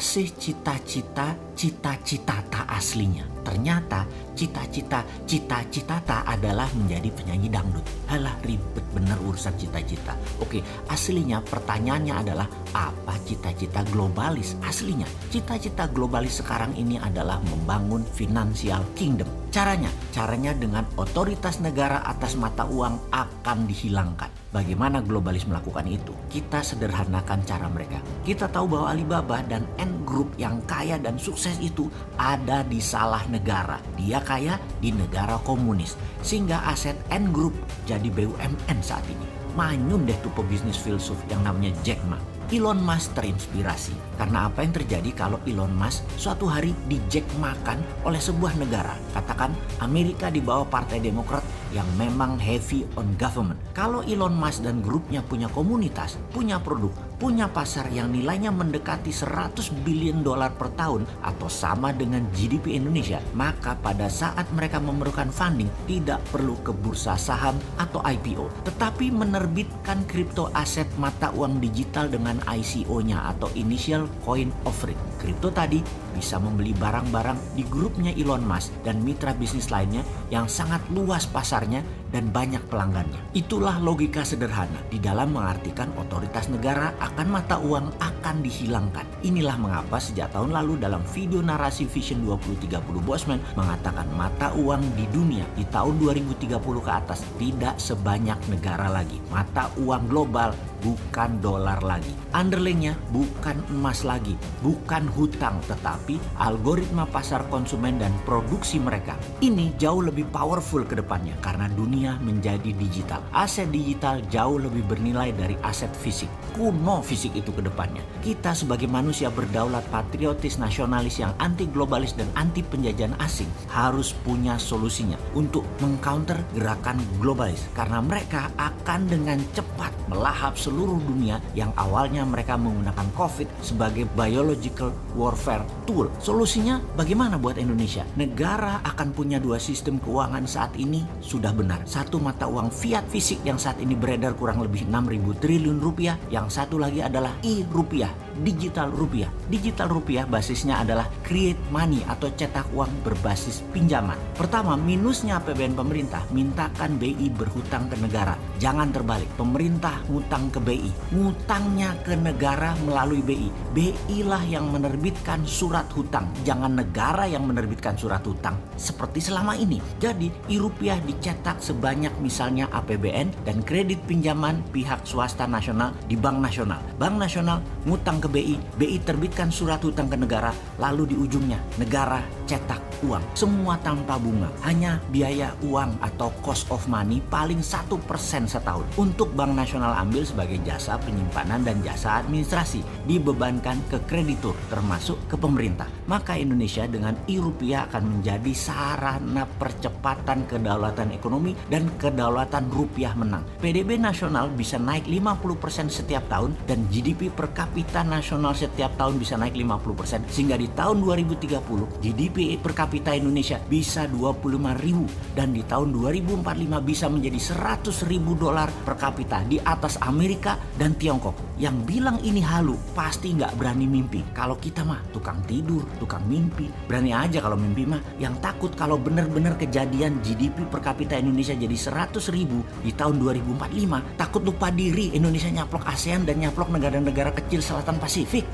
kasih cita-cita tak aslinya. Ternyata cita-cita tak adalah menjadi penyanyi dangdut. Halah, ribet bener urusan cita-cita. Oke, aslinya pertanyaannya adalah apa cita-cita globalis aslinya? Cita-cita globalis sekarang ini adalah membangun financial kingdom. Caranya dengan otoritas negara atas mata uang akan dihilangkan. Bagaimana globalis melakukan itu? Kita sederhanakan cara mereka. Kita tahu bahwa Alibaba dan Ant Group yang kaya dan sukses itu ada di salah negara. Dia kaya di negara komunis. Sehingga aset Ant Group jadi BUMN saat ini. Manyun deh tuh pebisnis filsuf yang namanya Jack Ma. Elon Musk terinspirasi karena apa yang terjadi kalau Elon Musk suatu hari di-jack makan oleh sebuah negara. Katakan Amerika di bawah Partai Demokrat yang memang heavy on government. Kalau Elon Musk dan grupnya punya komunitas, punya produk, punya pasar yang nilainya mendekati 100 billion dolar per tahun atau sama dengan GDP Indonesia, maka pada saat mereka memerlukan funding tidak perlu ke bursa saham atau IPO, tetapi menerbitkan kripto aset mata uang digital dengan ICO-nya atau Initial Coin Offering. Kripto tadi bisa membeli barang-barang di grupnya Elon Musk dan mitra bisnis lainnya yang sangat luas pasarnya dan banyak pelanggannya. Itulah logika sederhana di dalam mengartikan otoritas negara akan mata uang akan dihilangkan. Inilah mengapa sejak tahun lalu dalam video narasi Vision 2030 Bosman mengatakan mata uang di dunia di tahun 2030 ke atas tidak sebanyak negara lagi. Mata uang global bukan dolar lagi. Underlyingnya bukan emas lagi, bukan hutang, tetapi algoritma pasar konsumen dan produksi mereka. Ini jauh lebih powerful ke depannya karena dunia menjadi digital. Aset digital jauh lebih bernilai dari aset fisik. Kuno fisik itu ke depannya. Kita sebagai manusia berdaulat, patriotis, nasionalis yang anti globalis dan anti penjajahan asing harus punya solusinya untuk mengcounter gerakan globalis karena mereka akan dengan cepat melahap seluruh dunia yang awalnya mereka menggunakan COVID sebagai biological warfare tool. Solusinya bagaimana buat Indonesia? Negara akan punya dua sistem keuangan saat ini sudah benar. Satu mata uang fiat fisik yang saat ini beredar kurang lebih 6.000 triliun rupiah. Yang satu lagi adalah e-rupiah, digital rupiah. Digital rupiah basisnya adalah create money atau cetak uang berbasis pinjaman. Pertama, minusnya APBN pemerintah, mintakan BI berhutang ke negara. Jangan terbalik, pemerintah ngutang ke BI. Ngutangnya ke negara melalui BI. BI lah yang menerbitkan surat hutang. Jangan negara yang menerbitkan surat hutang seperti selama ini. Jadi e-rupiah dicetak sebanyak misalnya APBN dan kredit pinjaman pihak swasta nasional di Bank Nasional. Bank Nasional ngutang ke BI. BI terbitkan surat hutang ke negara. Lalu di ujungnya negara cetak uang. Semua tanpa bunga. Hanya biaya uang atau cost of money paling 1% setahun. Untuk Bank Nasional ambil sebagai jasa penyimpanan dan jasa administrasi. Dibebankan ke kreditur termasuk ke pemerintah. Maka Indonesia dengan e-rupiah akan menjadi sarana percepatan kedaulatan ekonomi dan kedaulatan rupiah menang. PDB nasional bisa naik 50% setiap tahun dan GDP per kapita nasional setiap tahun bisa naik 50% sehingga di tahun 2030 GDP per kapita Indonesia bisa 25.000 dan di tahun 2045 bisa menjadi 100.000 dolar per kapita di atas Amerika dan Tiongkok. Yang bilang ini halu pasti nggak berani mimpi. Kalau kita mah tukang tidur, tukang mimpi. Berani aja kalau mimpi mah. Yang takut kalau benar-benar kejadian GDP per kapita Indonesia jadi 100.000 di tahun 2045. Takut lupa diri Indonesia nyaplok ASEAN dan nyaplok negara-negara kecil selatan Pasifik.